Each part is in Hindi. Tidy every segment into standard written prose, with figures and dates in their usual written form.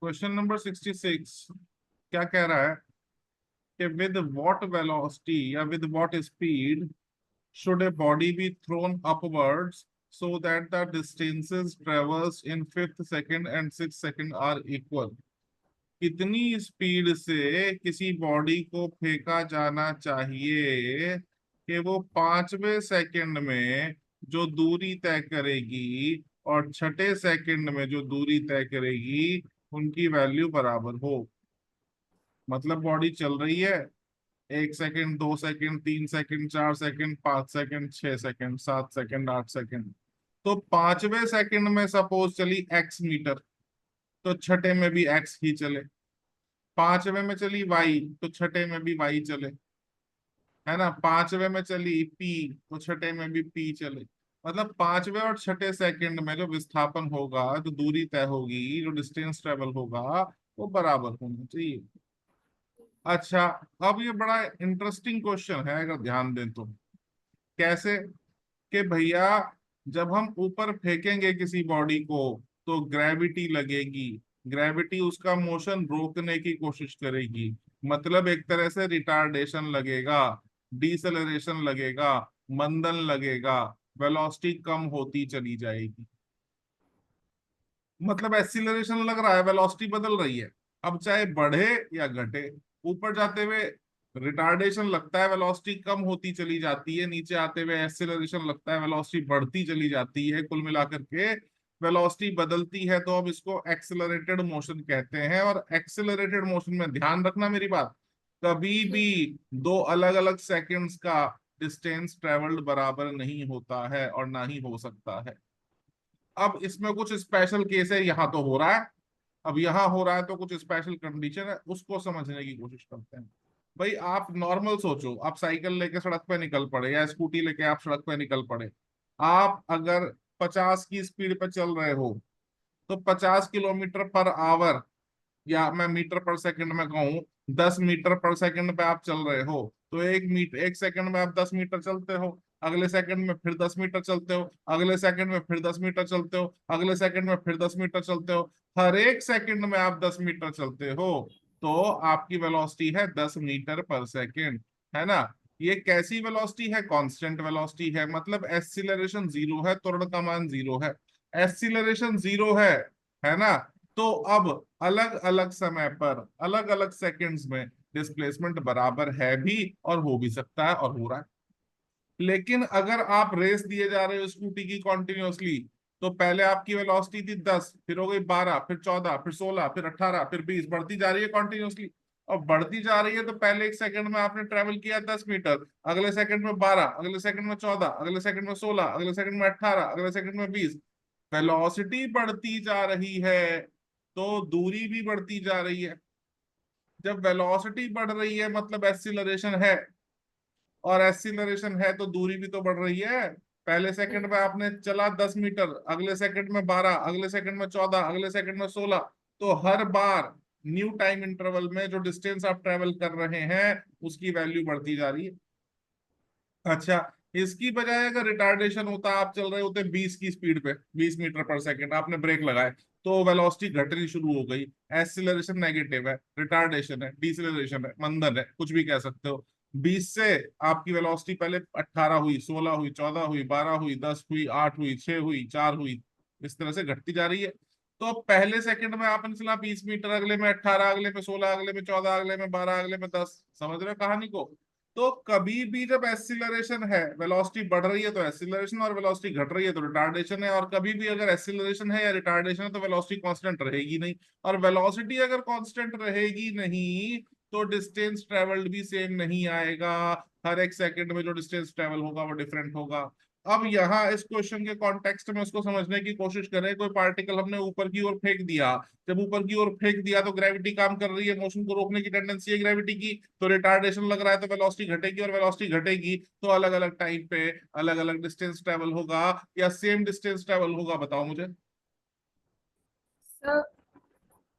क्वेश्चन नंबर 66 क्या कह रहा है कि विद व्हाट वेलोसिटी या with what speed should a body be thrown upwards so that the distances traversed in fifth second and sixth second are equal? कितनी स्पीड से किसी बॉडी को फेंका जाना चाहिए कि वो पांचवें सेकंड में जो दूरी तय करेगी और छठे सेकंड में जो दूरी तय करेगी उनकी वैल्यू बराबर हो। मतलब बॉडी चल रही है, 1 second, 2 second, 3 second, 4 second, 5 second, 6 second, 7 second, 8 second. तो पांचवें सेकंड में सपोज चली एक्स मीटर, तो छठे में भी एक्स ही चले। पांचवे में चली वाई, तो छठे में भी वाई चले, है ना। पांचवे में चली पी, तो छठे में भी पी चले। मतलब पांचवे और छठे सेकंड में जो विस्थापन होगा, जो दूरी तय होगी, जो डिस्टेंस ट्रेवल होगा, वो बराबर होना चाहिए। अच्छा, अब ये बड़ा इंटरेस्टिंग क्वेश्चन है अगर ध्यान दें तो। कैसे? कि भैया जब हम ऊपर फेंकेंगे किसी बॉडी को तो ग्रेविटी लगेगी। ग्रेविटी उसका मोशन रोकने की कोशिश करेगी। मतलब एक तरह से रिटार्डेशन लगेगा, डिसेलरेशन लगेगा, मंदन लगेगा, वेलोसिटी कम होती चली जाएगी। मतलब एक्सीलरेशन लग रहा है, वेलोसिटी बदल रही है। अब चाहे बढ़े या घटे, ऊपर जाते हुए रिटार्डेशन लगता है, वेलोसिटी कम होती चली जाती है, नीचे आते हुए एक्सीलरेशन लगता है, वेलोसिटी बढ़ती चली जाती है। कुल मिलाकर के वेलोसिटी बदलती है, तो अब इसको एक्सेलरेटेड मोशन कहते हैं। और एक्सेलरेटेड मोशन में ध्यान रखना मेरी बात, कभी भी दो अलग अलग सेकंड्स का डिस्टेंस ट्रेवल्ड बराबर नहीं होता है और ना ही हो सकता है। अब इसमें कुछ स्पेशल केस है, यहाँ तो हो रहा है। अब यहाँ हो रहा है तो कुछ स्पेशल कंडीशन है, उसको समझने की कोशिश करते हैं। भाई आप नॉर्मल सोचो, आप साइकिल लेके सड़क पे निकल पड़े या स्कूटी लेके आप सड़क पे निकल पड़े। आप अगर 50 की स्पीड पे चल रहे हो तो 50 किलोमीटर पर आवर, या मैं मीटर पर सेकंड में कहूँ 10 मीटर पर सेकंड पे आप चल रहे हो, तो 1 सेकंड में आप 10 मीटर चलते हो। अगले सेकंड में फिर 10 मीटर चलते हो, अगले सेकंड में फिर 10 मीटर चलते हो, अगले सेकंड में फिर 10 मीटर चलते हो। हर एक सेकंड में आप 10 मीटर चलते हो, तो आपकी वेलोसिटी है 10 मीटर पर सेकंड, है ना। ये कैसी वेलोसिटी है? कांस्टेंट वेलोसिटी है। मतलब एक्सीलरेशन जीरो है, त्वरण का मान जीरो है, एक्सीलरेशन जीरो है ना। तो अब अलग अलग समय पर अलग अलग सेकंड्स में डिस्प्लेसमेंट बराबर है भी और हो भी सकता है और हो रहा है। लेकिन अगर आप रेस दिए जा रहे हो स्कूटी की कॉन्टिन्यूअसली, तो पहले आपकी वेलोसिटी थी 10, फिर हो गई 12, फिर 14, फिर 16, फिर 18, फिर 20, बढ़ती जा रही है कॉन्टिन्यूअसली। और बढ़ती जा रही है तो पहले 1 सेकंड में आपने ट्रेवल किया 10 मीटर, अगले सेकंड में 12, अगले सेकंड में 14, अगले सेकंड में 16, अगले सेकंड में 18, अगले सेकंड में 20। वेलोसिटी बढ़ती जा रही है तो दूरी भी बढ़ती जा रही है। जब वेलोसिटी बढ़ रही है मतलब एक्सीलरेशन है, और एक्सीलरेशन है तो दूरी भी तो बढ़ रही है। पहले सेकंड में आपने चला 10 मीटर, अगले सेकंड में 12, अगले सेकंड में 14, अगले सेकंड में 16। तो हर बार न्यू टाइम इंटरवल में जो डिस्टेंस आप ट्रेवल कर रहे हैं उसकी वैल्यू बढ़ती जा रही है। अच्छा, इसकी बजाय अगर रिटार्डेशन होता, आप चल रहे होते 20 की स्पीड पे, 20 मीटर पर सेकंड, आपने ब्रेक लगाए, तो वेलोसिटी घटनी शुरू हो गई। एक्सीलरेशन नेगेटिव है, रिटार्डेशन है, डिसेलरेशन है, मंदन है, कुछ भी कह सकते हो। 20 से आपकी वेलोसिटी पहले 18 हुई, 16 हुई, 14 हुई, 12 हुई, 10 हुई, 8 हुई, 6 हुई, 4 हुई, इस तरह से घटती जा रही है। तो अब पहले सेकंड में आपने चला 20 मीटर, अगले में 18, अगले में 16, अगले में 14, अगले में 12, अगले में 10। समझ रहे हो कहानी को? तो कभी भी जब एक्सीलरेशन है, वेलोसिटी बढ़ रही है तो एक्सीलरेशन, और वेलोसिटी घट रही है तो रिटार्डेशन है। और कभी भी अगर एक्सीलरेशन है या रिटार्डेशन है तो वेलोसिटी कांस्टेंट रहेगी नहीं। और वेलोसिटी अगर कांस्टेंट रहेगी नहीं तो डिस्टेंस ट्रेवल्ड भी सेम नहीं आएगा। हर एक सेकंड में जो डिस्टेंस ट्रेवल होगा वो डिफरेंट होगा। अब यहाँ इस क्वेश्चन के कॉन्टेक्स्ट में उसको समझने की कोशिश करें। कोई पार्टिकल हमने ऊपर की ओर फेंक दिया, जब ऊपर की ओर फेंक दिया तो ग्रेविटी काम कर रही है, मोशन को रोकने की टेंडेंसी है ग्रेविटी की, तो रिटार्डेशन लग रहा है, तो वेलोसिटी घटेगी, और वेलोसिटी घटेगी तो अलग अलग टाइम पे अलग अलग डिस्टेंस ट्रेवल होगा या सेम डिस्टेंस ट्रेवल होगा? बताओ मुझे। सर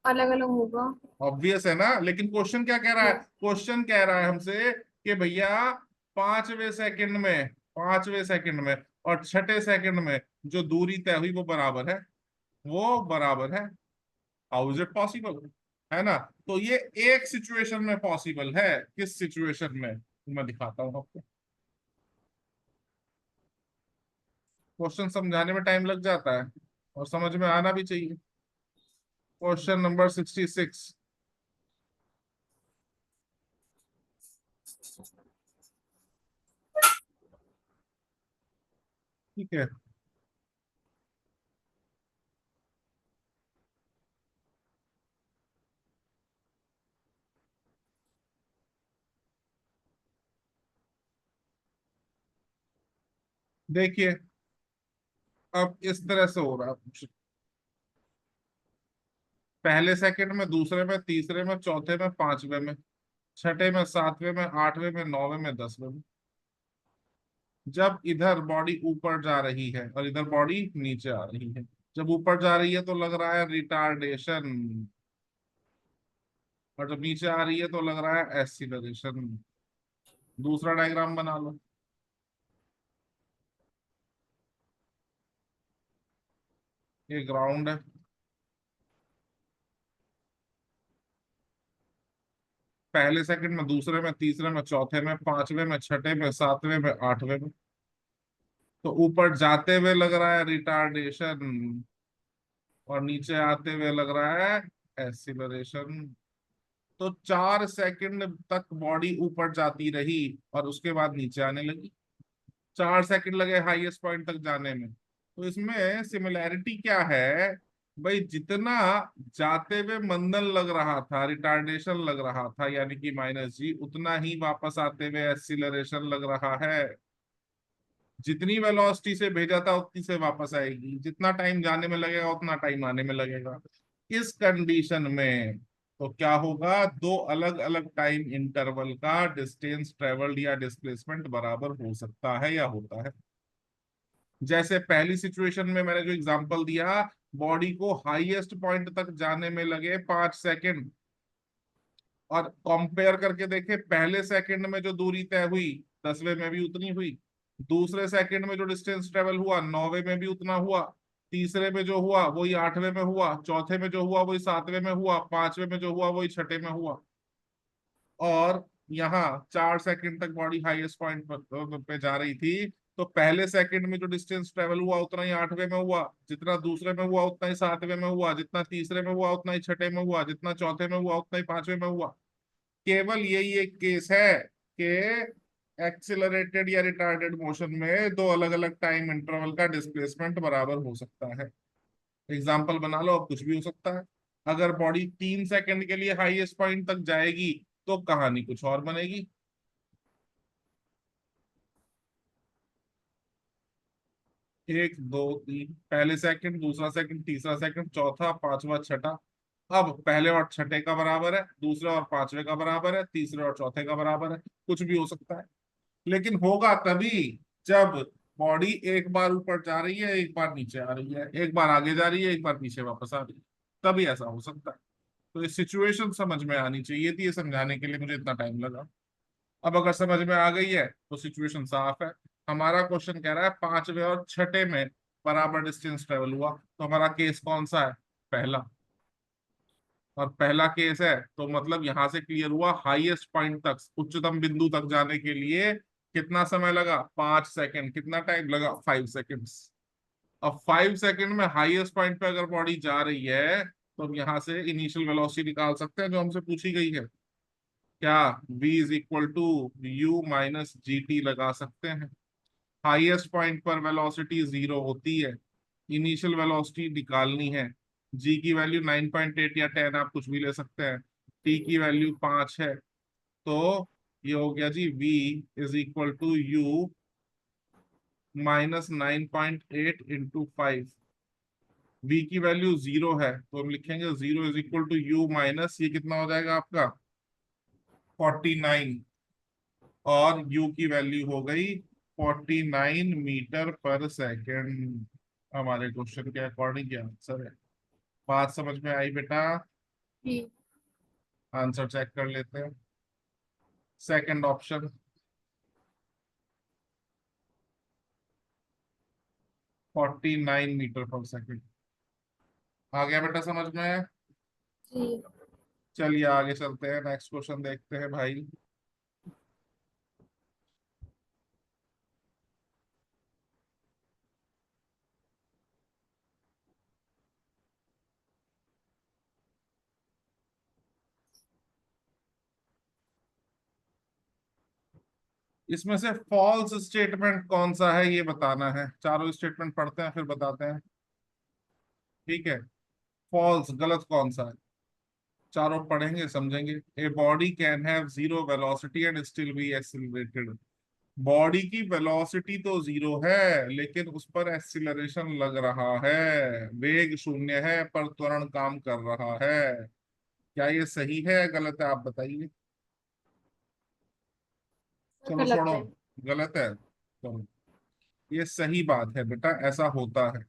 अलग अलग होगा। ऑब्वियस है ना, लेकिन क्वेश्चन क्या कह रहा है? हाँ। क्वेश्चन कह रहा है हमसे कि भैया पांचवें सेकंड में और छठे सेकंड में जो दूरी तय हुई वो बराबर है, वो बराबर है। हाउ इज इट पॉसिबल, है ना। तो ये एक सिचुएशन में पॉसिबल है, किस सिचुएशन में, मैं दिखाता हूं आपको। क्वेश्चन समझाने में टाइम लग जाता है और समझ में आना भी चाहिए। Question number 66। ठीक है, देखिए अब इस तरह से हो रहा है कुछ। पहले सेकंड में, दूसरे में, तीसरे में, चौथे में, पांचवे में, छठे में, सातवें में, आठवें में, नौवें में, दसवें में। जब इधर बॉडी ऊपर जा रही है और इधर बॉडी नीचे आ रही है, जब ऊपर जा रही है तो लग रहा है रिटार्डेशन, और जब नीचे आ रही है तो लग रहा है एक्सीलरेशन। दूसरा डायग्राम बना लो। ये ग्राउंड है। पहले सेकंड में, दूसरे में, तीसरे में, चौथे में, पांचवे में, छठे में, सातवें में, आठवें में। तो ऊपर जाते हुए लग रहा है रिटार्डेशन और नीचे आते हुए लग रहा है एक्सीलरेशन। तो 4 सेकंड तक बॉडी ऊपर जाती रही और उसके बाद नीचे आने लगी। 4 सेकंड लगे हाईएस्ट पॉइंट तक जाने में। तो इसमें सिमिलैरिटी क्या है भाई, जितना जाते हुए मंदन लग रहा था, रिटार्डेशन लग रहा था यानी कि -g, उतना ही वापस आते हुए एक्सीलरेशन लग रहा है। जितनी वेलोसिटी से भेजा था उतनी से वापस आएगी, जितना टाइम जाने में लगेगा उतना टाइम आने में लगेगा। इस कंडीशन में तो क्या होगा, दो अलग अलग टाइम इंटरवल का डिस्टेंस ट्रेवल्ड या डिस्प्लेसमेंट बराबर हो सकता है या होता है। जैसे पहली सिचुएशन में मैंने जो एग्जांपल दिया, बॉडी को हाईएस्ट पॉइंट तक जाने में लगे 5 सेकंड, और कंपेयर करके देखे, पहले सेकंड में जो दूरी तय हुई 10वें में भी उतनी हुई, दूसरे सेकंड में जो डिस्टेंस ट्रेवल हुआ 9वें में भी उतना हुआ, तीसरे में जो हुआ वही 8वें में हुआ, चौथे में जो हुआ वही 7वें में हुआ, पांचवें में जो हुआ वही छठे में हुआ। और यहाँ 4 सेकंड तक बॉडी हाईएस्ट पॉइंट पे जा रही थी, तो पहले सेकंड में जो डिस्टेंस ट्रेवल हुआ उतना ही 8वें में हुआ, जितना दूसरे में हुआ उतना ही 7वें में हुआ, जितना तीसरे में हुआ उतना ही छठे में हुआ, जितना चौथे में हुआ उतना ही पांचवें में हुआ। केवल यही एक केस है कि एक्सिलरेटेड या रिटार्डेड मोशन में दो अलग अलग टाइम इंटरवल का डिस्प्लेसमेंट बराबर हो सकता है। एग्जाम्पल बना लो, अब कुछ भी हो सकता है। अगर बॉडी 3 सेकंड के लिए हाईएस्ट पॉइंट तक जाएगी तो कहानी कुछ और बनेगी। 1 2 3, पहले सेकंड, दूसरा सेकंड, तीसरा सेकंड, चौथा, पांचवा, छठा। अब पहले और छठे का बराबर है, दूसरे और पांचवे का बराबर है, तीसरे और चौथे का बराबर है। कुछ भी हो सकता है, लेकिन होगा तभी जब बॉडी एक बार ऊपर जा रही है, एक बार नीचे आ रही है, एक बार आगे जा रही है, एक बार पीछे वापस आ रही है, तभी ऐसा हो सकता है। तो ये सिचुएशन समझ में आनी चाहिए थी, ये समझाने के लिए मुझे इतना टाइम लगा। अब अगर समझ में आ गई है तो सिचुएशन साफ है। हमारा क्वेश्चन कह रहा है पांचवे और छठे में बराबर डिस्टेंस ट्रेवल हुआ, तो हमारा केस कौन सा है, पहला। और पहला केस है तो मतलब यहां से क्लियर हुआ, हाईएस्ट पॉइंट तक, उच्चतम बिंदु तक जाने के लिए कितना समय लगा, 5 सेकंड। कितना टाइम लगा, 5 सेकंड्स। अब 5 सेकंड में हाईएस्ट पॉइंट पे अगर बॉडी जा रही है तो हम यहाँ से इनिशियल वेलोसिटी निकाल सकते हैं जो हमसे पूछी गई है। क्या, v is equal to u minus g t लगा सकते हैं। हाईएस्ट पॉइंट पर वेलोसिटी 0 होती है, इनिशियल वेलोसिटी निकालनी है। g की वैल्यू 9.8 या 10, आप कुछ भी ले सकते हैं। t की वैल्यू 5 है। तो ये हो गया जी, v is equal to u -9.8 × 5। v की वैल्यू 0 है तो हम लिखेंगे 0 is equal to u minus, ये कितना हो जाएगा आपका 49, और u की वैल्यू हो गई 49 मीटर पर सेकेंड। हमारे क्वेश्चन के अकॉर्डिंग क्या आंसर है। बात समझ में आई बेटा। जी। आंसर चेक कर लेते हैं। सेकंड ऑप्शन 49 मीटर पर सेकेंड आ गया बेटा समझ में। जी। चलिए आगे चलते हैं, नेक्स्ट क्वेश्चन देखते हैं भाई। इसमें से फॉल्स स्टेटमेंट कौन सा है ये बताना है। चारों स्टेटमेंट पढ़ते हैं फिर बताते हैं। ठीक है, फॉल्स गलत कौन सा है, चारों पढ़ेंगे समझेंगे। A body can have zero velocity and still be accelerated. Body की वेलोसिटी तो जीरो है लेकिन उस पर एक्सिलरेशन लग रहा है। वेग शून्य है पर त्वरण काम कर रहा है। क्या ये सही है या गलत है, आप बताइए। चलो गलत छोड़ो, है। गलत है। चलो, ये सही बात है बेटा, ऐसा होता है।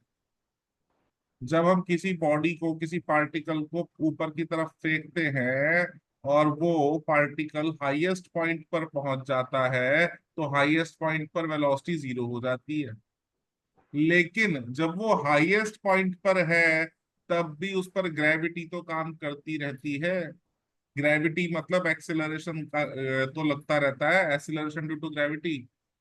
जब हम किसी बॉडी को, किसी पार्टिकल को ऊपर की तरफ फेंकते हैं और वो पार्टिकल हाईएस्ट पॉइंट पर पहुंच जाता है तो हाईएस्ट पॉइंट पर वेलोसिटी जीरो हो जाती है। लेकिन जब वो हाईएस्ट पॉइंट पर है तब भी उस पर ग्रेविटी तो काम करती रहती है। ग्रेविटी मतलब एक्सेलरेशन का तो लगता रहता है, एक्सेलरेशन ड्यू टू ग्रेविटी।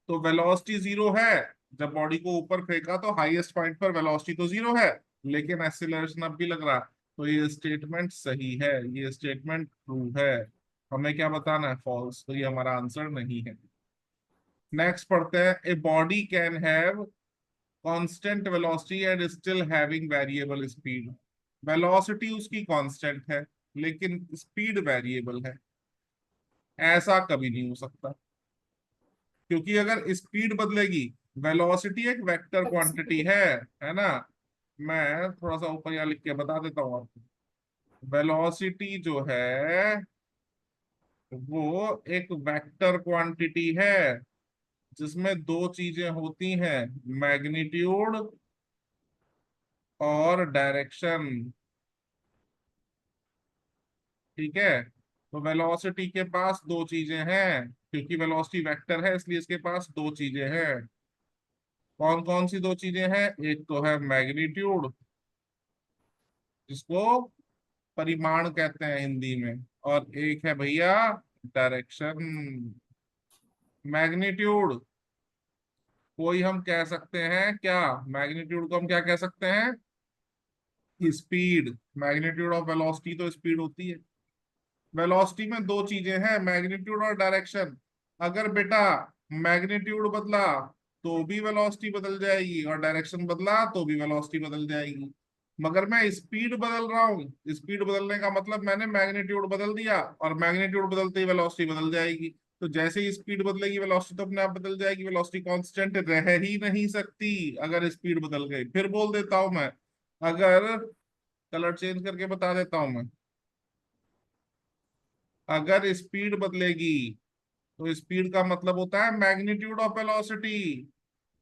तो वेलोसिटी जीरो है। जब बॉडी को ऊपर फेंका तो हाईएस्ट पॉइंट पर वेलोसिटी तो जीरो है लेकिन एक्सेलरेशन अब भी लग रहा। तो ये स्टेटमेंट सही है, ये स्टेटमेंट ट्रू है। हमें क्या बताना है, फॉल्स। तो ये हमारा आंसर नहीं है। नेक्स्ट पढ़ते हैं। A body can have constant velocity and still having variable speed. Velocity उसकी कांस्टेंट है लेकिन स्पीड वेरिएबल है। ऐसा कभी नहीं हो सकता, क्योंकि अगर स्पीड बदलेगी, वेलोसिटी एक वेक्टर क्वांटिटी है ना। मैं थोड़ा सा ऊपर यहाँ लिख के बता देता हूँ आपको। वेलोसिटी जो है वो एक वेक्टर क्वांटिटी है जिसमें दो चीजें होती हैं, मैग्नीट्यूड और डायरेक्शन। ठीक है, तो वेलोसिटी के पास दो चीजें हैं, क्योंकि वेलोसिटी वेक्टर है इसलिए इसके पास दो चीजें हैं। कौन कौन सी दो चीजें हैं, एक तो है मैग्नीट्यूड जिसको परिमाण कहते हैं हिंदी में, और एक है भैया डायरेक्शन। मैग्नीट्यूड कोई हम कह सकते हैं क्या, मैग्नीट्यूड को हम क्या कह सकते हैं, स्पीड। मैग्नीट्यूड ऑफ वेलोसिटी तो स्पीड होती है। वेलोसिटी में दो चीजें हैं, मैग्नीट्यूड और डायरेक्शन। अगर बेटा मैग्नीट्यूड बदला तो भी वेलोसिटी बदल जाएगी और डायरेक्शन बदला तो भी वेलोसिटी बदल जाएगी। मगर मैं स्पीड बदल रहा हूँ, स्पीड बदलने का मतलब मैंने मैग्नीट्यूड बदल दिया और मैग्नीट्यूड बदलते ही वेलोसिटी बदल जाएगी। तो जैसे ही स्पीड बदलेगी वेलोसिटी तो अपने आप बदल जाएगी। वेलोसिटी कांस्टेंट रह ही नहीं सकती अगर स्पीड बदल गई। फिर बोल देता हूं मैं, अगर कलर चेंज करके बता देता हूं मैं, अगर स्पीड बदलेगी तो स्पीड का मतलब होता है मैग्नीट्यूड ऑफ वेलोसिटी,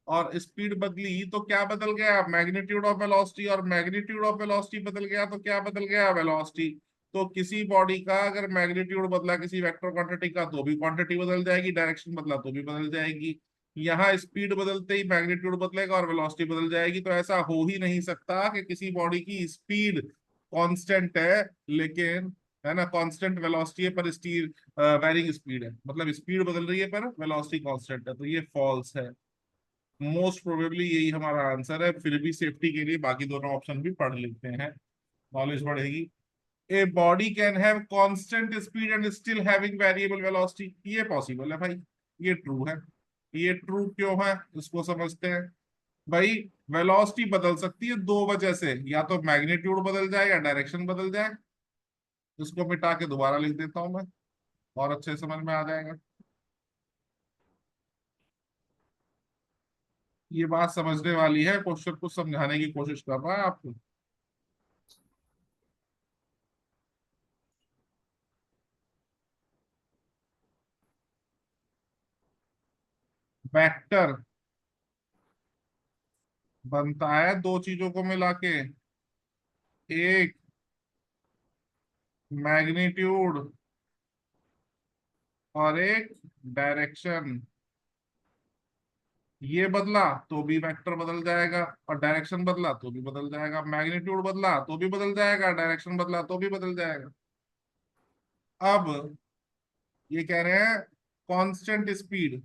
और स्पीड बदली तो क्या बदल गया, मैग्नीट्यूड ऑफ वेलोसिटी, और मैग्नीट्यूड ऑफ वेलोसिटी बदल गया तो क्या बदल गया, वेलोसिटी। तो किसी बॉडी का अगर मैग्नीट्यूड बदला किसी वेक्टर क्वांटिटी का तो भी क्वांटिटी बदल जाएगी, डायरेक्शन बदला तो भी बदल जाएगी। यहाँ स्पीड बदलते ही मैग्नीट्यूड बदलेगा और वेलोसिटी बदल जाएगी। तो ऐसा हो ही नहीं सकता कि किसी बॉडी की स्पीड कांस्टेंट है लेकिन, है ना, कांस्टेंट वेलोसिटी है पर स्टील वेरिंग स्पीड है, मतलब स्पीड बदल रही है पर वेलोसिटी कांस्टेंट है। तो ये फॉल्स है। मोस्ट प्रोबेबली यही हमारा आंसर है। फिर भी सेफ्टी के लिए बाकी दोनों ऑप्शन भी पढ़ लेते हैं, नॉलेज बढ़ेगी। A body can have constant speed and still having variable velocity, ये पॉसिबल है भाई, ये ट्रू है। ये ट्रू क्यों है इसको समझते हैं। भाई वेलोसिटी बदल सकती है दो वजह से, या तो मैग्नीट्यूड बदल जाए या डायरेक्शन बदल जाए। इसको मिटा के दोबारा लिख देता हूं मैं, और अच्छे समझ में आ जाएगा। ये बात समझने वाली है, क्वेश्चन को समझाने की कोशिश कर रहा है आपको। वेक्टर बनता है दो चीजों को मिला के, एक मैग्नीट्यूड और एक डायरेक्शन। ये बदला तो भी वेक्टर बदल जाएगा, और डायरेक्शन बदला तो भी बदल जाएगा, मैग्नीट्यूड बदला तो भी बदल जाएगा, डायरेक्शन बदला तो भी बदल जाएगा। अब ये कह रहे हैं कांस्टेंट स्पीड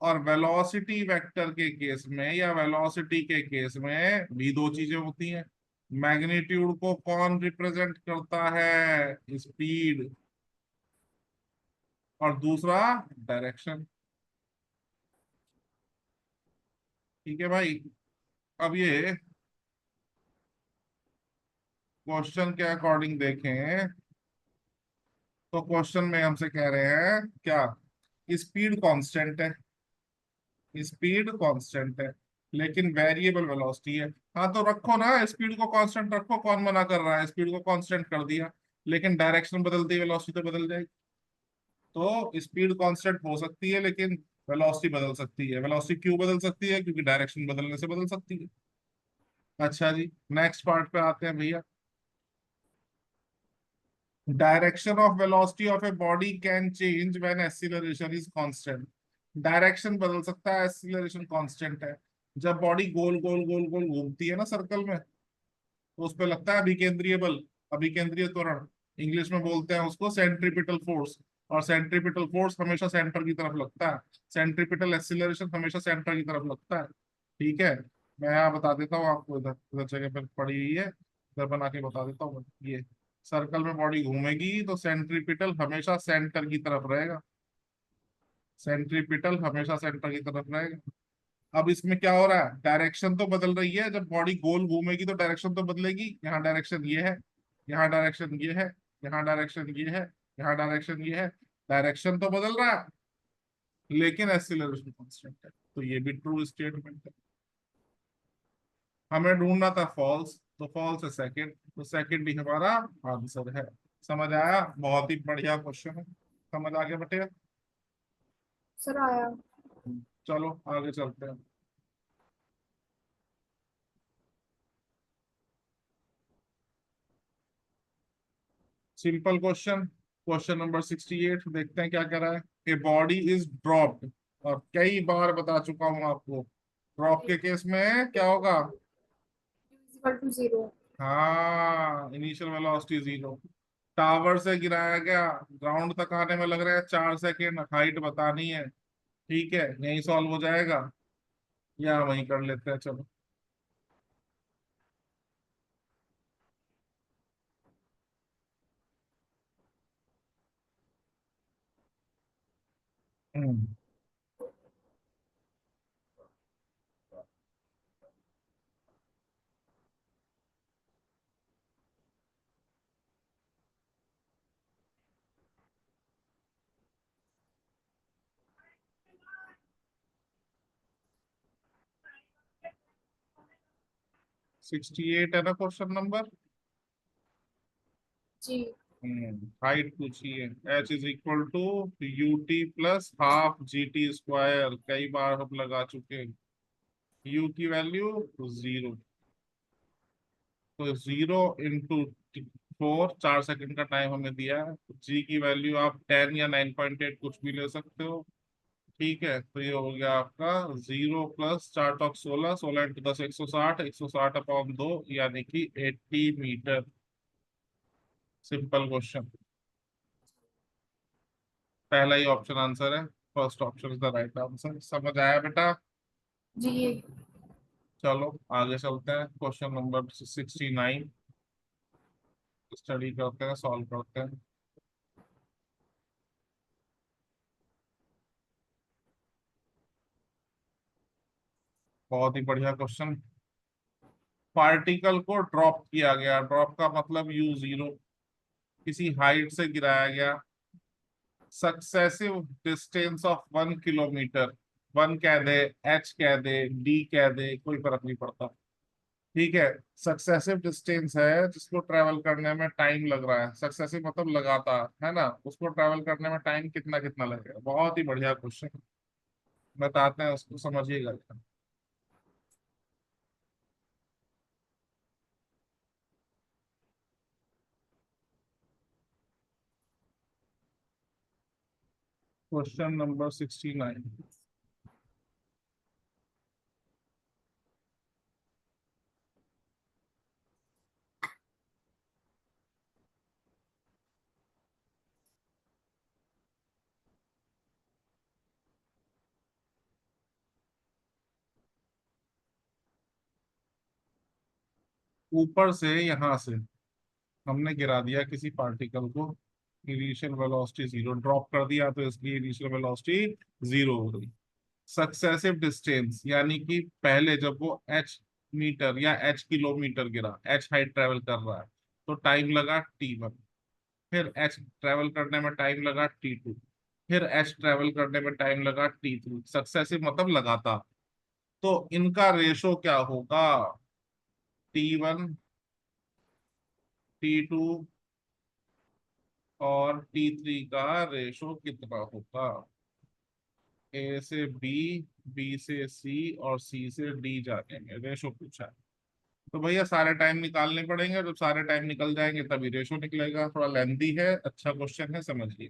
और वेलोसिटी वेक्टर के केस में या वेलोसिटी के केस में भी दो चीजें होती हैं। मैग्नीट्यूड को कौन रिप्रेजेंट करता है? स्पीड। और दूसरा डायरेक्शन। ठीक है भाई। अब ये क्वेश्चन के अकॉर्डिंग देखें तो क्वेश्चन में हमसे कह रहे हैं क्या? स्पीड कांस्टेंट है, स्पीड कांस्टेंट है, लेकिन वेरिएबल वेलोसिटी है। हाँ तो रखो ना, स्पीड को कांस्टेंट रखो, कौन मना कर रहा है? स्पीड को कांस्टेंट कर दिया, लेकिन डायरेक्शन बदलती है, वेलोसिटी तो बदल जाएगी। तो स्पीड कांस्टेंट हो सकती है लेकिन वेलोसिटी बदल सकती है। वेलोसिटी क्यों बदल सकती है? क्योंकि डायरेक्शन बदलने से बदल सकती है। अच्छा जी, नेक्स्ट पार्ट पे आते हैं भैया। Direction of velocity of a body can change when acceleration is constant. Direction बदल सकता है, एक्सीलरेशन कांस्टेंट है। जब बॉडी गोल गोल गोल गोल घूमती है ना सर्कल में, तो उस पे लगता है अभिकेंद्रीय बल, अभिकेंद्रीय त्वरण। इंग्लिश में बोलते हैं उसको सेंट्रीपिटल फोर्स। और सेंट्रीपिटल फोर्स हमेशा सेंटर की तरफ लगता है, सेंट्रीपिटल एक्सीलरेशन हमेशा सेंटर की तरफ लगता है। ठीक है, मैं यहाँ बता देता हूँ आपको, इधर इधर जगह पर पड़ी हुई है, इधर बना के बता देता हूँ। ये सर्कल में बॉडी घूमेगी तो सेंट्रीपिटल हमेशा सेंटर की तरफ रहेगा, सेंट्रीपिटल हमेशा सेंटर की तरफ रहेगा। अब इसमें क्या हो रहा है? डायरेक्शन तो बदल रही है, जब बॉडी गोल घूमेगी तो डायरेक्शन तो बदलेगी। यहाँ डायरेक्शन ये है, यहाँ डायरेक्शन ये है, यहाँ डायरेक्शन ये है, यहाँ डायरेक्शन ये है। डायरेक्शन तो बदल रहा है लेकिन एक्सीलरेशन कांस्टेंट है, तो ये भी ट्रू स्टेटमेंट है। हमें ढूंढना था फॉल्स, तो फॉल्स है सेकंड, तो सेकंड ही हमारा आंसर है। समझ आया? बहुत ही बढ़िया क्वेश्चन है। समझ आ गया बेटे? सर आया। चलो आगे चलते हैं। सिंपल क्वेश्चन, क्वेश्चन नंबर 68, देखते हैं क्या कह रहा है। ए बॉडी इज ड्रॉप्ड, और कई बार बता चुका हूं आपको, ड्रॉप के केस में क्या होगा? Equal to 0। हाँ, इनिशियल वेलोसिटी जीरो। टावर से गिराया गया, ग्राउंड तक आने में लग रहा है 4 सेकेंड, हाइट बतानी है। ठीक है, यही सॉल्व हो जाएगा, या वही कर लेते हैं, चलो। हम्म 68 है ना क्वेश्चन नंबर? जी। हाइट पूछी है, h is equal to u t plus half g t square, कई बार हम लगा चुके हैं। यू की वैल्यू जीरो, तो जीरो इंटू 4, 4 सेकंड का टाइम हमें दिया है। जी की वैल्यू आप 10 या 9.8 कुछ भी ले सकते हो। ठीक है, तो ये हो गया आपका 0 प्लस 4 टॉक 16, 16 इंटू 10 160, 160 अपॉन 2 यानी कि 80 मीटर। सिंपल क्वेश्चन, पहला ही ऑप्शन आंसर है, first option is the right answer. समझ आया बेटा? जी ये। चलो आगे चलते हैं, क्वेश्चन नंबर 69 स्टडी करते हैं, सॉल्व करते हैं। बहुत ही बढ़िया क्वेश्चन। पार्टिकल को ड्रॉप किया गया, ड्रॉप का मतलब यू जीरो, किसी हाइट से गिराया गया, successive distance of 1 kilometre. One कह दे, एच कह दे, डी कह दे, कोई फर्क नहीं पड़ता। ठीक है, सक्सेसिव डिस्टेंस है जिसको ट्रेवल करने में टाइम लग रहा है, सक्सेसिव मतलब लगातार, है ना? उसको ट्रेवल करने में टाइम कितना कितना लगेगा। बहुत ही बढ़िया क्वेश्चन, बताते हैं उसको, समझिएगा। क्वेश्चन नंबर 69, ऊपर से यहां से हमने गिरा दिया किसी पार्टिकल को, इनिशियल वेलोसिटी जीरो ड्रॉप कर दिया, तो इसकी इनिशियल वेलोसिटी जीरो हो गई। सक्सेसिव डिस्टेंस यानी कि पहले जब वो एच मीटर या एच किलोमीटर गिरा, एच हाइट ट्रेवल कर रहा है, तो टाइम लगा T1। फिर एच ट्रेवल करने में टाइम लगा T2। फिर एच ट्रेवल करने में टाइम लगा T3। सक्सेसिव मतलब लगातार। तो इनका रेशो क्या होगा? T1, T2 और T3 का रेशो कितना होगा? ए से बी, बी से सी और सी से डी जानेंगे, रेशो पूछा है। तो भैया सारे टाइम निकालने पड़ेंगे, जब सारे टाइम निकल जाएंगे तभी रेशो निकलेगा। थोड़ा लेंदी है, अच्छा क्वेश्चन है, समझिए।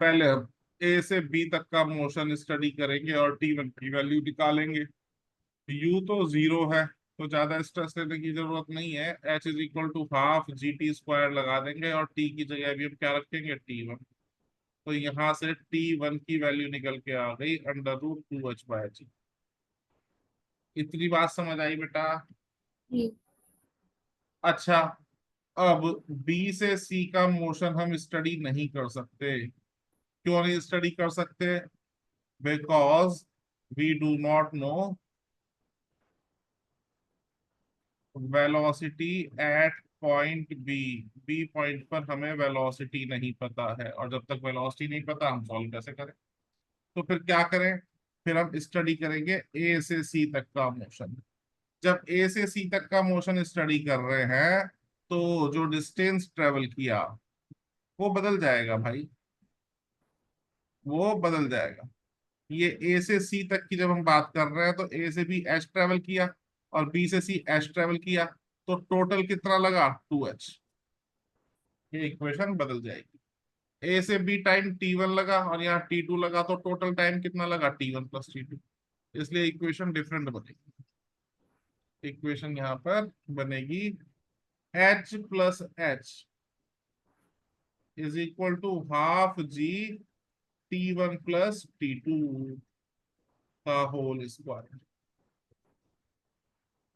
पहले हम ए से बी तक का मोशन स्टडी करेंगे और T1 की वैल्यू निकालेंगे। यू तो जीरो है, तो ज्यादा स्ट्रेस लेने की जरूरत नहीं है। H is equal to half g t square लगा देंगे और टी की जगह भी हम क्या रखेंगे? T1। तो यहाँ से T1 की वैल्यू निकल के आ गई √2h/g। इतनी बात समझ आई बेटा? जी। अच्छा, अब बी से सी का मोशन हम स्टडी नहीं कर सकते। क्यों नहीं स्टडी कर सकते? Because we do not know velocity at point B. B point पर हमें वेलोसिटी नहीं पता है, और जब तक वेलोसिटी नहीं पता हम सॉल्व कैसे करें? तो फिर क्या करें? फिर हम स्टडी करेंगे ए से सी तक का मोशन। जब ए से सी तक का मोशन स्टडी कर रहे हैं, तो जो डिस्टेंस ट्रेवल किया वो बदल जाएगा भाई, वो बदल जाएगा। ये ए से सी तक की जब हम बात कर रहे हैं, तो ए से बी एच ट्रेवल किया और बी से सी एच ट्रेवल किया, तो टोटल कितना लगा? 2h। ये इक्वेशन बदल जाएगी। ए से बी टाइम T1 लगा और यहाँ T2 लगा, तो टोटल टाइम कितना लगा? T1 plus T2। इसलिए इक्वेशन डिफरेंट बनेगी। इक्वेशन यहाँ पर बनेगी H plus h is equal to half g T1 plus T2 का होल स्क्वायर।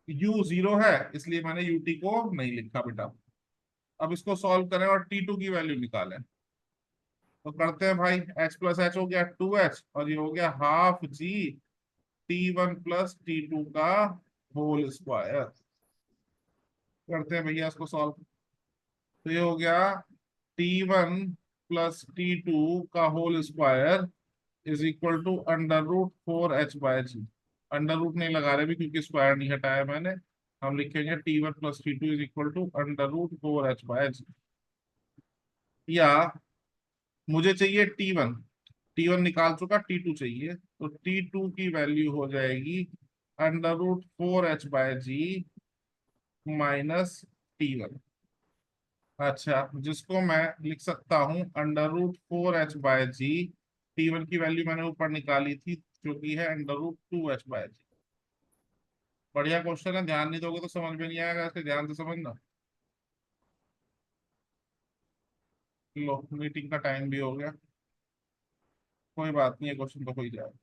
यू जीरो है, इसलिए मैंने यूटी को नहीं लिखा बेटा। अब इसको सॉल्व करें और T2 की वैल्यू निकालें। तो करते हैं भाई, H प्लस एच हो गया 2h और ये हो गया half g T1 plus T2 का होल स्क्वायर। करते हैं भैया इसको सॉल्व। तो ये हो गया T1 प्लस T2 का whole square is equal to √4h/g। Under root नहीं लगा रहे भी क्योंकि स्क्वायर नहीं हटाया मैंने। हम लिखेंगे T1 plus T2 is equal to √4h/g। या मुझे चाहिए T1, T1 निकाल चुका, T2 चाहिए, तो T2 की वैल्यू हो जाएगी √4h/g माइनस T1। अच्छा, जिसको मैं लिख सकता हूँ √4h/g। T1 की वैल्यू मैंने ऊपर निकाली थी, जो कि है √2h/g। बढ़िया क्वेश्चन है, ध्यान नहीं दोगे तो समझ में नहीं आएगा, इसके ध्यान से समझना। लो, मीटिंग का टाइम भी हो गया, कोई बात नहीं है, क्वेश्चन तो हो ही जाएगा।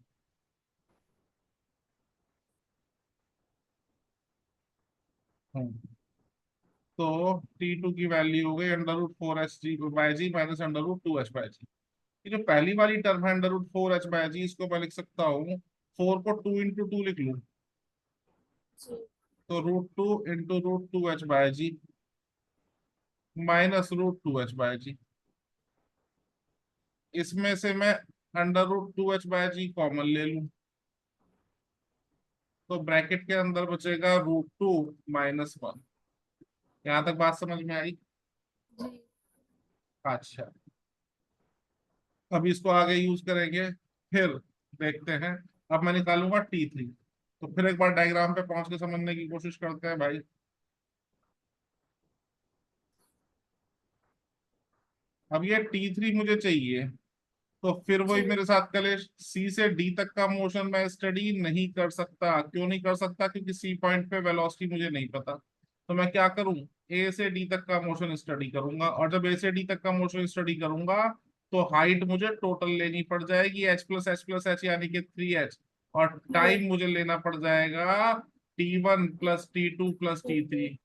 हम्म, तो T2 की वैल्यू हो गई √4h/g माइनस √2h/g। ये जो पहली वाली टर्म है √4h/g, इसको मैं लिख सकता हूँ, 4 को 2 × 2 लिख लूँ, जी। तो √2 × √2h/g माइनस √2h/g। इसमें से मैं √2h/g कॉमन ले लूं, तो ब्रैकेट के अंदर बचेगा √2 माइनस 1। यहां तक बात समझ में आई? जी। अच्छा, अब इसको आगे यूज करेंगे, फिर देखते हैं। अब मैं निकालूंगा T3, तो फिर एक बार डायग्राम पे पहुंच के समझने की कोशिश करते हैं भाई। अब ये T3 मुझे चाहिए, तो फिर वही जी। मेरे साथ कलेश, सी से डी तक का मोशन मैं स्टडी नहीं कर सकता। क्यों नहीं कर सकता? क्योंकि सी पॉइंट पे वेलोसिटी मुझे नहीं पता। तो मैं क्या करूं? ए से डी तक का मोशन स्टडी करूंगा, और जब ए से डी तक का मोशन स्टडी करूंगा, तो हाइट मुझे टोटल लेनी पड़ जाएगी H plus H plus H यानी कि 3h, और जी। टाइम मुझे लेना पड़ जाएगा T1 plus T2 plus T3,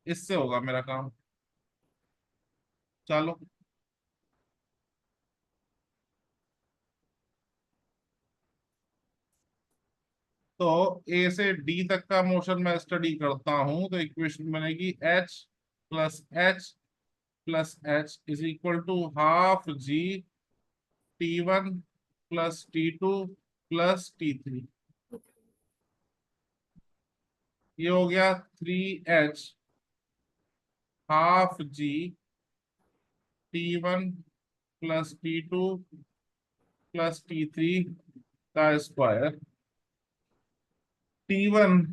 इससे होगा मेरा काम। चलो, तो ए से डी तक का मोशन मैं स्टडी करता हूं, तो इक्वेशन बनेगी H is equal to half g T1 plus T2 plus T3। ये हो गया 3H half g T1 plus T2 plus T3 का square, T1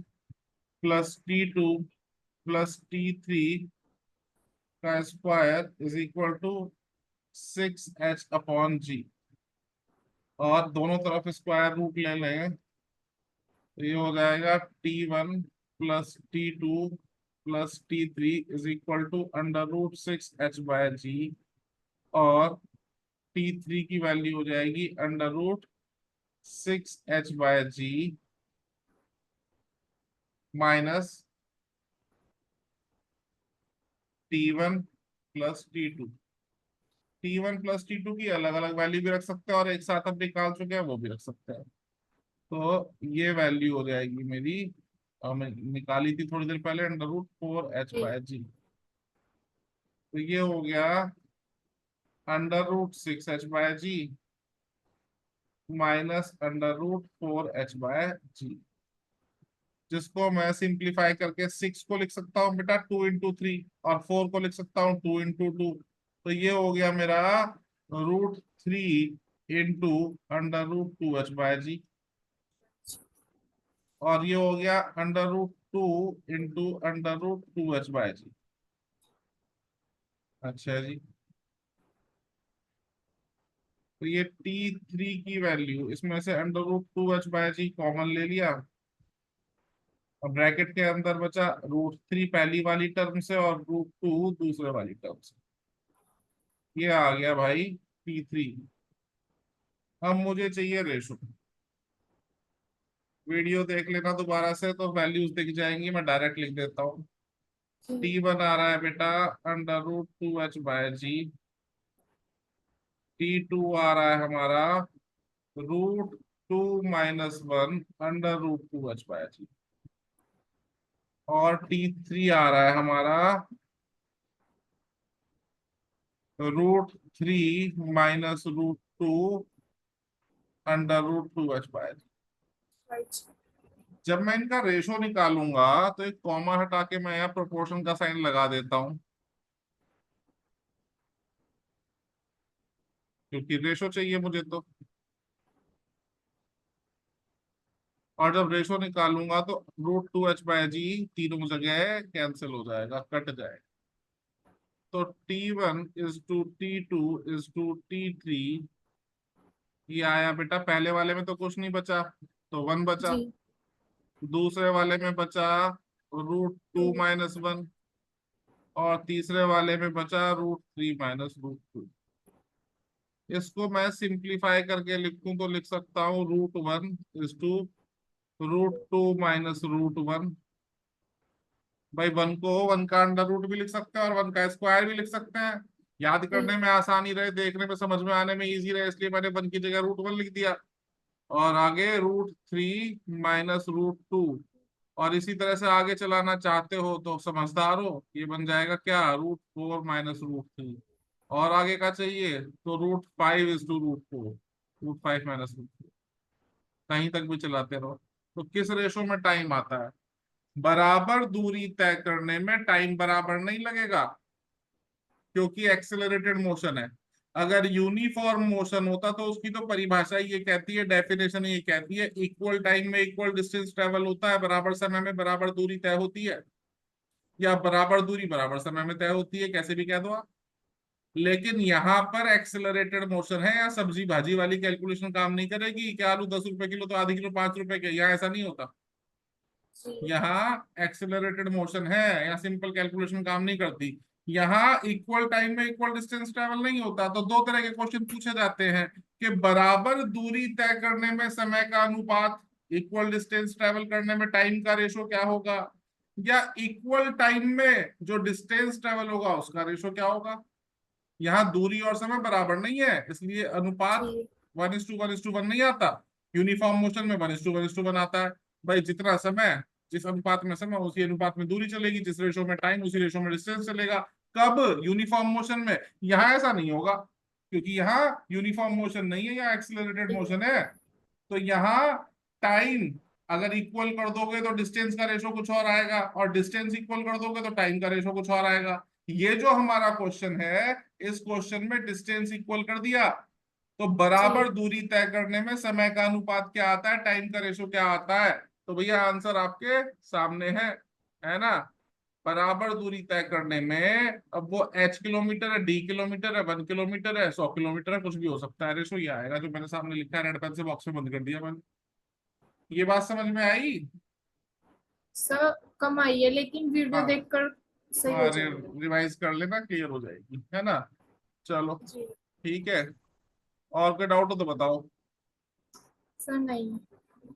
plus T2 plus T3 का square is equal to 6H/G। और दोनों तरफ स्क्वायर रूट ले लें, तो ये हो जाएगा T1 plus T2 plus T3 is equal to √6H/G। और T3 की वैल्यू हो जाएगी √6H/G minus T1 plus T2। T1 plus T2 की अलग अलग वैल्यू भी रख सकते हैं, और एक साथ अब निकाल चुके हैं वो भी रख सकते हैं। तो ये वैल्यू हो जाएगी मेरी, मैं निकाली थी थोड़ी देर पहले, √4H/G। तो ये हो गया √6H/G माइनस √4H/G, जिसको मैं सिंप्लीफाई करके 6 को लिख सकता हूँ बेटा 2 × 3, और 4 को लिख सकता हूँ 2 × 2। तो ये हो गया मेरा √3 इंटू √2H/G, और ये हो गया √2 इंटू √2H/G। अच्छा जी, तो ये T3 की वैल्यू, इसमें से √2H/G कॉमन ले लिया, और ब्रैकेट के अंदर बचा √3 पहली वाली टर्म से और √2 दूसरे वाली टर्म से। ये आ गया भाई T3। अब मुझे चाहिए रेशो। वीडियो देख लेना दोबारा से, तो वैल्यूज दिख जाएंगी, मैं डायरेक्ट लिख देता हूँ। जी T1 आ रहा है बेटा √2H/G, T2 आ रहा है हमारा √2 - 1 √2H/G, और T3 आ रहा है हमारा √3 -√2 √2H/G। राइट। जब मैं इनका रेशो निकालूंगा, तो एक कॉमा हटा के मैं यहाँ प्रोपोर्शन का साइन लगा देता हूँ, क्योंकि रेशो चाहिए मुझे तो। और जब रेशो निकालूंगा तो √2H/G तीनों जगह कैंसिल हो जाएगा, कट जाएगा। तो T1 = T2 = T3, ये आया बेटा। पहले वाले में तो कुछ नहीं बचा, तो 1 बचा। जी दूसरे वाले में बचा √2 2 - 1, और तीसरे वाले में बचा √3 - √2। इसको मैं सिंप्लीफाई करके लिखूं तो लिख सकता हूँ √1 √2 -√1। भाई 1 को 1 का अंडर रूट भी लिख सकते हैं, और 1 का स्क्वायर भी लिख सकते हैं। याद जी करने में आसानी रहे, देखने में समझ में आने में इजी रहे, इसलिए मैंने 1 की जगह √1 लिख दिया। और आगे √3 -√2। और इसी तरह से आगे चलाना चाहते हो तो समझदार हो, ये बन जाएगा क्या, √4 -√3। और आगे का चाहिए तो √5 = √4, √5 -√4। कहीं तक भी चलाते रहो। तो किस रेशो में टाइम आता है? बराबर दूरी तय करने में टाइम बराबर नहीं लगेगा, क्योंकि एक्सेलरेटेड मोशन है। अगर यूनिफॉर्म मोशन होता तो उसकी तो परिभाषा ही ये कहती है, डेफिनेशन ये कहती है, इक्वल टाइम में इक्वल डिस्टेंस ट्रेवल होता है, बराबर समय में बराबर दूरी तय होती है, या बराबर दूरी बराबर समय में तय होती है, कैसे भी कह दो आप। लेकिन यहाँ पर एक्सेलरेटेड मोशन है, या सब्जी भाजी वाली कैलकुलेशन काम नहीं करेगी कि आलू 10 रुपए किलो तो आधी किलो 5 रुपए के, यहाँ ऐसा नहीं होता। जी यहाँ एक्सेलरेटेड मोशन है, यहाँ सिंपल कैलकुलेशन काम नहीं करती। यहाँ इक्वल टाइम में इक्वल डिस्टेंस ट्रेवल नहीं होता। तो दो तरह के क्वेश्चन पूछे जाते हैं कि बराबर दूरी तय करने में समय का अनुपात इक्वल डिस्टेंस ट्रेवल करने में टाइम का रेशो क्या होगा, या इक्वल टाइम में जो डिस्टेंस ट्रेवल होगा उसका रेशो क्या होगा। यहाँ दूरी और समय बराबर नहीं है, इसलिए अनुपात जी 1:1:1 नहीं आता। यूनिफॉर्म मोशन में 1:1:1 आता है। भाई जितना समय, जिस अनुपात में समय उसी अनुपात में दूरी चलेगी, जिस रेशो में टाइम उसी रेशो में डिस्टेंस चलेगा। कब, यूनिफॉर्म मोशन में। यहाँ ऐसा नहीं होगा, क्योंकि यहाँ यूनिफॉर्म मोशन नहीं है, यहाँ एक्सिलरेटेड जी मोशन है। तो यहाँ टाइम अगर इक्वल कर दोगे तो डिस्टेंस का रेशो कुछ और आएगा, और डिस्टेंस इक्वल कर दोगे तो टाइम का रेशो कुछ और आएगा। ये जो हमारा क्वेश्चन है, इस क्वेश्चन में डिस्टेंस इक्वल कर दिया, तो बराबर जी दूरी तय करने में समय का अनुपात क्या आता है, टाइम का रेशो क्या आता है। तो भैया आंसर आपके सामने है ना। बराबर दूरी तय करने में, अब वो h किलोमीटर है, d किलोमीटर है, 1 किलोमीटर है, 100 किलोमीटर है, कुछ भी हो सकता है, रेशो ये आएगा जो मैंने सामने लिखा है, रेड पेन से बॉक्स में बंद कर दिया मैंने। ये बात समझ में आई। सर, कम आई है लेकिन वीडियो हाँ देखकर सही हो हाँ, जाएगा। रिवाइज कर लेना, क्लियर हो जाएगी, है ना। चलो जी ठीक है, और कोई डाउट हो तो बताओ। सर नहीं।